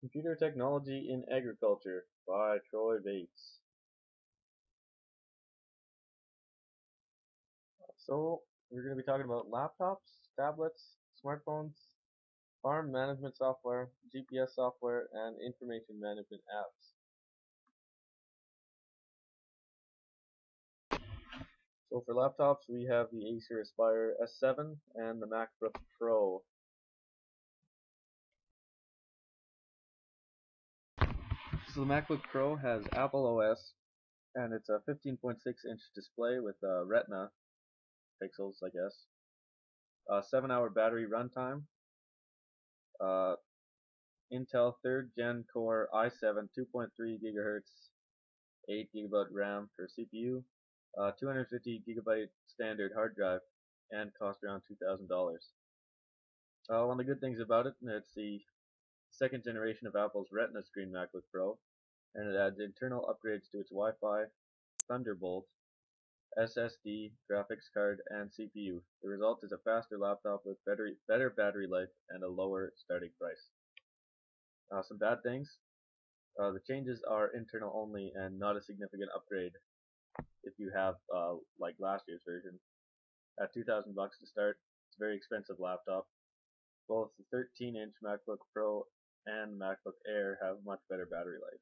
Computer Technology in Agriculture by Troy Bates. So, we're going to be talking about laptops, tablets, smartphones, farm management software, GPS software, and information management apps. So, for laptops, we have the Acer Aspire S7 and the MacBook Pro. So, the MacBook Pro has Apple OS, and it's a 15.6-inch display with Retina pixels, I guess. 7-hour battery runtime. Uh, Intel 3rd Gen Core i7 2.3 GHz 8 GB RAM for CPU, 250 GB standard hard drive, and cost around $2,000. One of the good things about it, it's the second generation of Apple's Retina screen MacBook Pro, and it adds internal upgrades to its Wi-Fi, Thunderbolt, SSD, graphics card, and CPU. The result is a faster laptop with better battery life and a lower starting price. Some bad things. The changes are internal only and not a significant upgrade if you have like last year's version. At 2,000 bucks to start, it's a very expensive laptop. Both the 13-inch MacBook Pro and MacBook Air have much better battery life.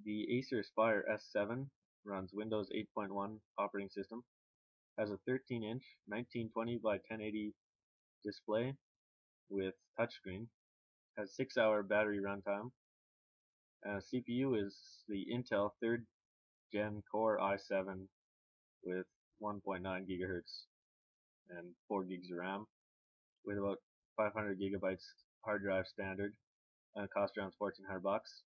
The Acer Aspire S7 runs Windows 8.1 operating system, has a 13-inch 1920 by 1080 display with touchscreen, has 6-hour battery runtime. CPU is the Intel 3rd Gen Core i7 with 1.9 gigahertz and 4 gigs of RAM with about 500 gigabytes hard drive standard and it costs around 1,400 bucks.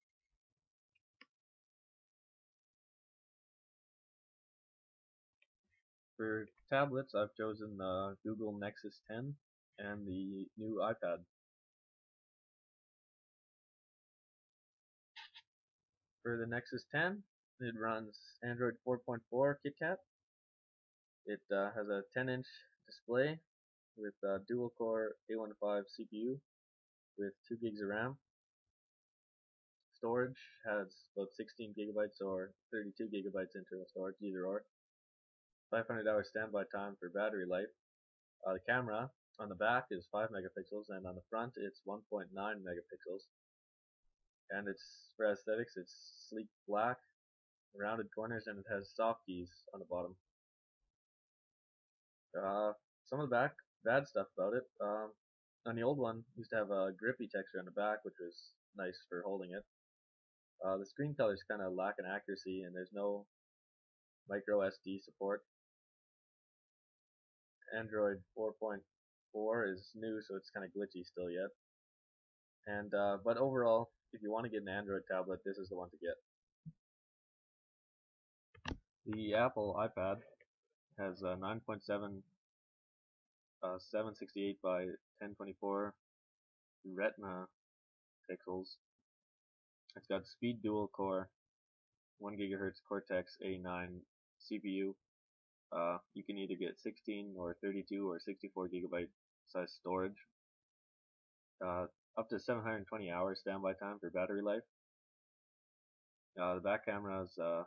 For tablets, I've chosen the Google Nexus 10 and the new iPad. For the Nexus 10, it runs Android 4.4 KitKat. It has a 10-inch display with a dual-core A15 CPU with 2 gigs of RAM. Storage has about 16 gigabytes or 32 gigabytes internal storage, either or. 500-hour standby time for battery life. The camera on the back is 5 megapixels and on the front it's 1.9 megapixels. And it's for aesthetics, it's sleek black, rounded corners, and it has soft keys on the bottom. Some of the bad stuff about it. On the old one, it used to have a grippy texture on the back, which was nice for holding it. The screen colors kind of lack in accuracy, and there's no micro SD support. Android 4.4 is new, so it's kind of glitchy still yet. And but overall, if you want to get an Android tablet, this is the one to get. The Apple iPad has a 9.7 768 by 1024 Retina pixels. It's got speed dual core, 1 gigahertz Cortex A9 CPU. You can either get 16 or 32 or 64 gigabyte size storage. Up to 720 hours standby time for battery life. The back camera is a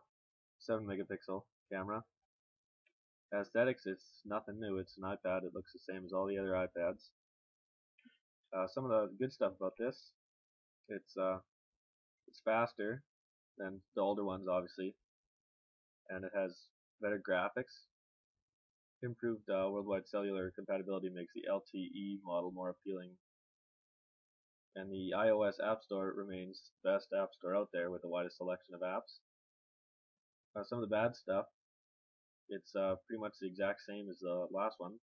7 megapixel camera. Aesthetics, it's nothing new. It's an iPad. It looks the same as all the other iPads. Some of the good stuff about this, it's faster than the older ones, obviously, and it has better graphics. Improved worldwide cellular compatibility makes the LTE model more appealing, and the iOS App Store remains the best app store out there with the widest selection of apps. Some of the bad stuff, it's pretty much the exact same as the last one,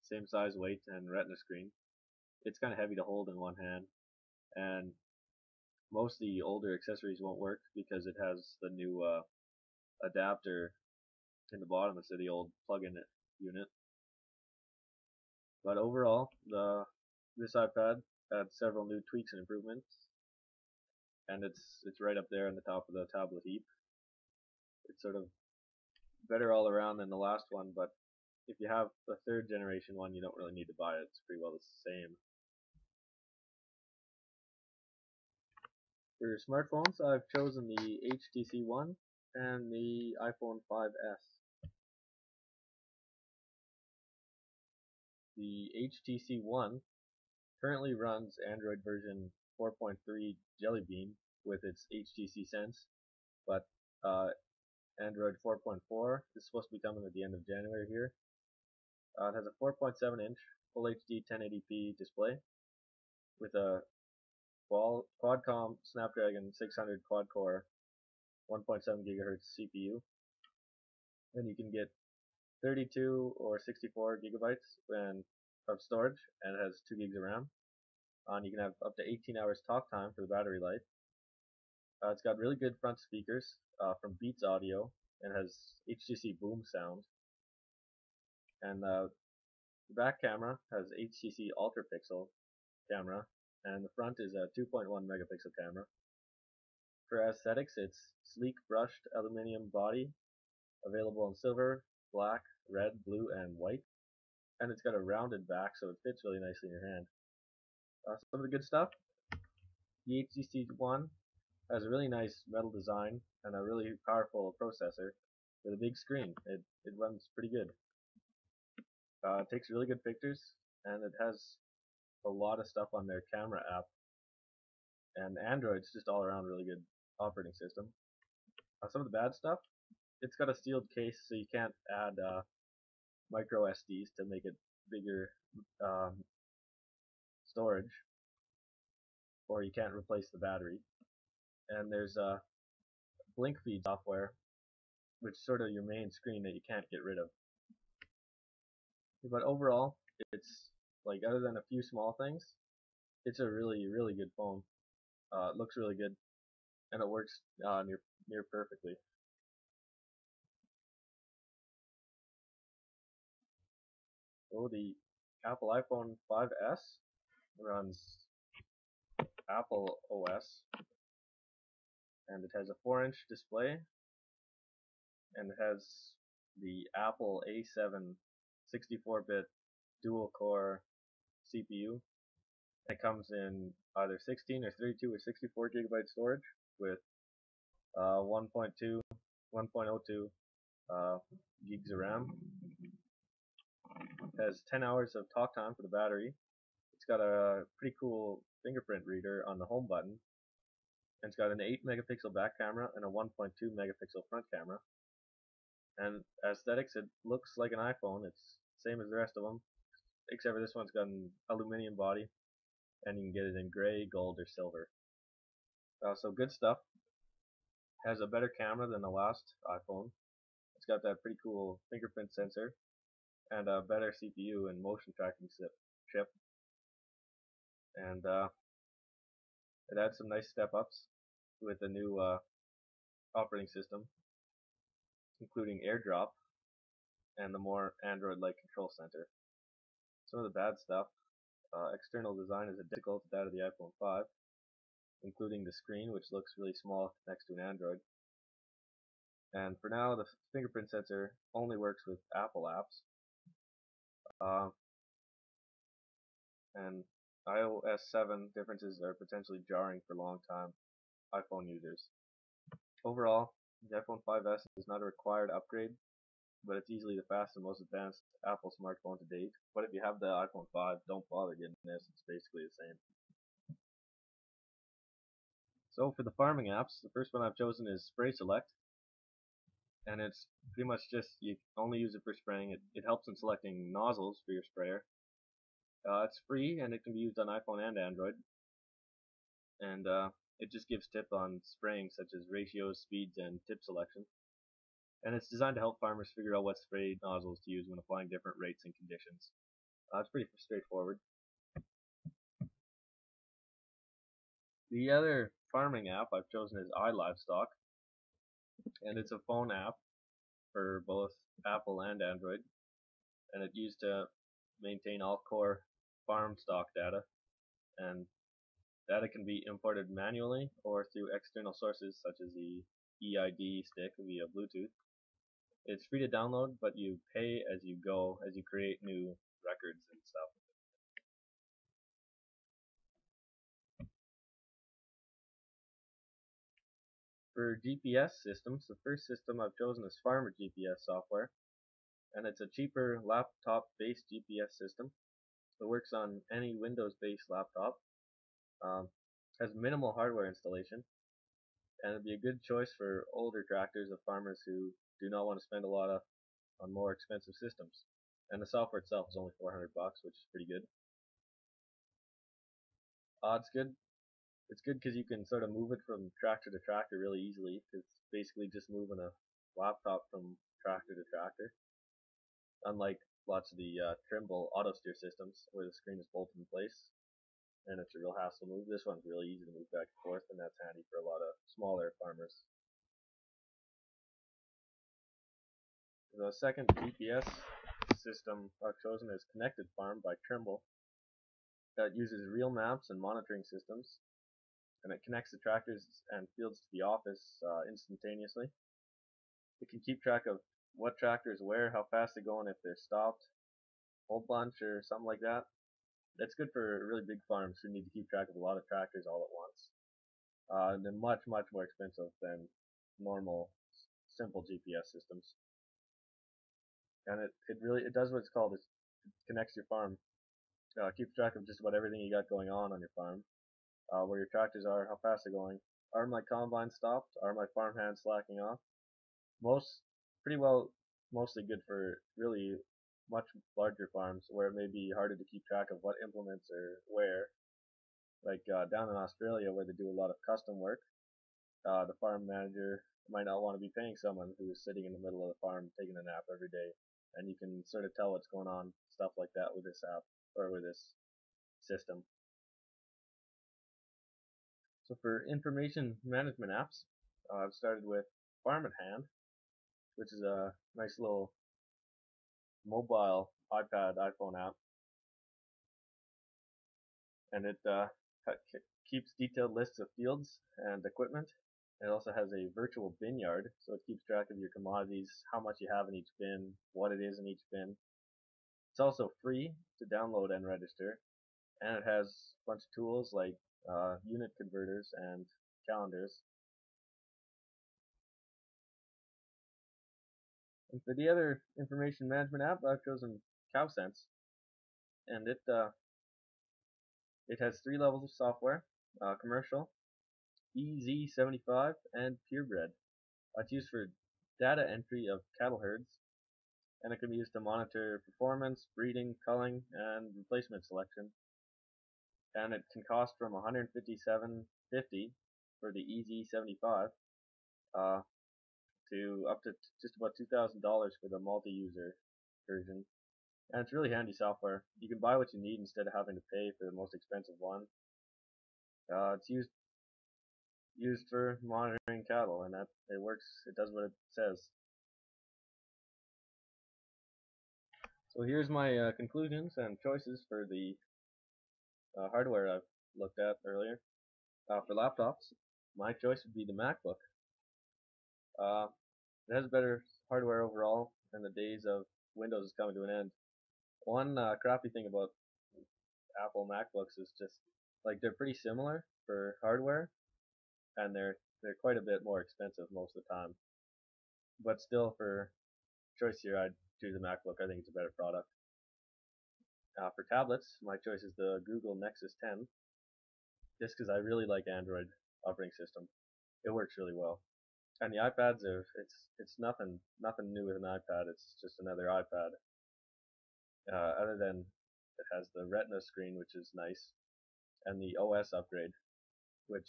same size, weight, and Retina screen. It's kind of heavy to hold in one hand, and most of the older accessories won't work because it has the new adapter in the bottom instead of the old plug-in unit. But overall, this iPad had several new tweaks and improvements, and it's right up there on the top of the tablet heap. It's sort of better all around than the last one, but if you have the 3rd generation one, you don't really need to buy it. It's pretty well the same. For smartphones, I've chosen the HTC One and the iPhone 5S. The HTC One currently runs Android version 4.3 Jelly Bean with its HTC Sense, but Android 4.4 is supposed to be coming at the end of January here. It has a 4.7-inch Full HD 1080p display with a Qualcomm Snapdragon 600 quad-core 1.7 GHz CPU, and you can get 32 or 64 gigabytes of storage, and it has 2 gigs of RAM. And you can have up to 18 hours talk time for the battery life. It's got really good front speakers from Beats Audio and has HTC Boom sound. And the back camera has HTC Ultra Pixel camera, and the front is a 2.1 megapixel camera. For aesthetics, it's sleek brushed aluminum body, available in silver, black, red, blue, and white. And it's got a rounded back, so it fits really nicely in your hand. Some of the good stuff: the HTC One has a really nice metal design and a really powerful processor with a big screen. It runs pretty good. It takes really good pictures, and it has a lot of stuff on their camera app. And Android's just all around really good operating system. Some of the bad stuff: it's got a sealed case, so you can't add micro SDs to make it bigger storage, or you can't replace the battery. And there's blink feed software, which is sort of your main screen that you can't get rid of. But overall, it's like, other than a few small things, it's a really, really good phone. It looks really good, and it works near perfectly. So the Apple iPhone 5S runs Apple OS, and it has a 4-inch display, and it has the Apple A7 64-bit dual-core CPU. It comes in either 16 or 32 or 64 gigabyte storage with 1.2, 1.02 gigs of RAM. It has 10 hours of talk time for the battery. It's got a pretty cool fingerprint reader on the home button. And it's got an 8 megapixel back camera and a 1.2 megapixel front camera. And aesthetics, it looks like an iPhone. It's the same as the rest of them, except for this one's got an aluminum body, and you can get it in gray, gold, or silver. So good stuff. Has a better camera than the last iPhone. It's got that pretty cool fingerprint sensor, and a better CPU and motion tracking chip. And it had some nice step-ups with the new operating system, including AirDrop and the more Android-like control center. Some of the bad stuff: external design is identical to that of the iPhone 5, including the screen, which looks really small next to an Android. And for now, the fingerprint sensor only works with Apple apps. And iOS 7 differences are potentially jarring for long-time iPhone users. Overall, the iPhone 5S is not a required upgrade, but it's easily the fastest and most advanced Apple smartphone to date. But if you have the iPhone 5, don't bother getting this. It's basically the same. So for the farming apps, the first one I've chosen is Spray Select, and it's pretty much just, you only use it for spraying. It helps in selecting nozzles for your sprayer. It's free, and it can be used on iPhone and Android. And it just gives tips on spraying, such as ratios, speeds, and tip selection. And it's designed to help farmers figure out what spray nozzles to use when applying different rates and conditions. It's pretty straightforward. The other farming app I've chosen is iLivestock, and it's a phone app for both Apple and Android, and it's used to maintain all core farm stock data, and data can be imported manually or through external sources such as the EID stick via Bluetooth. It's free to download, but you pay as you go, as you create new records and stuff. For GPS systems, the first system I've chosen is Farmer GPS software, and it's a cheaper laptop-based GPS system. It works on any Windows-based laptop, um, has minimal hardware installation, and it'd be a good choice for older tractors of farmers who do not want to spend a lot on more expensive systems. And the software itself is only 400 bucks, which is pretty good. It's good. It's good because you can sort of move it from tractor to tractor really easily. It's basically just moving a laptop from tractor to tractor. Unlike lots of the Trimble auto steer systems where the screen is bolted in place and it's a real hassle to move. This one's really easy to move back and forth, and that's handy for a lot of smaller farmers. The second GPS system I've chosen is Connected Farm by Trimble. That uses real maps and monitoring systems, and it connects the tractors and fields to the office instantaneously. It can keep track of what tractor is where, how fast they're going, if they're stopped, whole bunch or something like that. That's good for really big farms who need to keep track of a lot of tractors all at once. And they're much more expensive than normal simple GPS systems. And it does what it's called. It connects your farm, keeps track of just about everything you got going on your farm, where your tractors are, how fast they're going. Are my combines stopped? Are my farm hands slacking off? Pretty well, mostly good for really much larger farms where it may be harder to keep track of what implements are where. Like down in Australia where they do a lot of custom work, the farm manager might not want to be paying someone who's sitting in the middle of the farm taking a nap every day, and you can sort of tell what's going on, stuff like that with this app or with this system. So for information management apps, I've started with Farm at Hand, which is a nice little mobile iPad, iPhone app, and it keeps detailed lists of fields and equipment. It also has a virtual bin yard, so it keeps track of your commodities, how much you have in each bin, what it is in each bin. It's also free to download and register, and it has a bunch of tools like unit converters and calendars. And for the other information management app, I've chosen CowSense, and it has 3 levels of software: commercial, EZ75, and purebred. It's used for data entry of cattle herds, and it can be used to monitor performance, breeding, culling, and replacement selection. And it can cost from $157.50 for the EZ75 uh, to up to just about $2,000 for the multi-user version. And it's really handy software. You can buy what you need instead of having to pay for the most expensive one. It's used for monitoring cattle, and that it works. It does what it says. So here's my conclusions and choices for the hardware I've looked at earlier. For laptops, my choice would be the MacBook. Uh, it has better hardware overall, and the days of Windows is coming to an end. One crappy thing about Apple MacBooks is just like they're pretty similar for hardware, and they're quite a bit more expensive most of the time. But still, for choice here, I'd choose a MacBook. I think it's a better product. For tablets, my choice is the Google Nexus 10, just because I really like Android operating system. It works really well. And the iPads it's nothing new with an iPad. It's just another iPad. Other than it has the Retina screen, which is nice, and the OS upgrade, which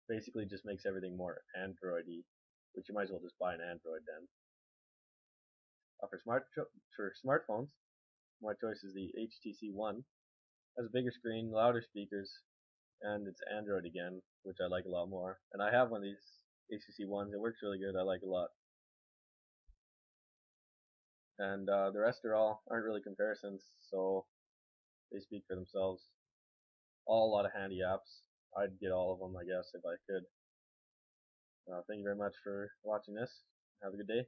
basically just makes everything more Androidy, which you might as well just buy an Android then. For smartphones, my choice is the HTC One. It has a bigger screen, louder speakers, and it's Android again, which I like a lot more. And I have one of these HTC Ones. It works really good. I like it a lot. And the rest aren't really comparisons, so they speak for themselves. All a lot of handy apps. I'd get all of them, I guess, if I could. Thank you very much for watching this. Have a good day.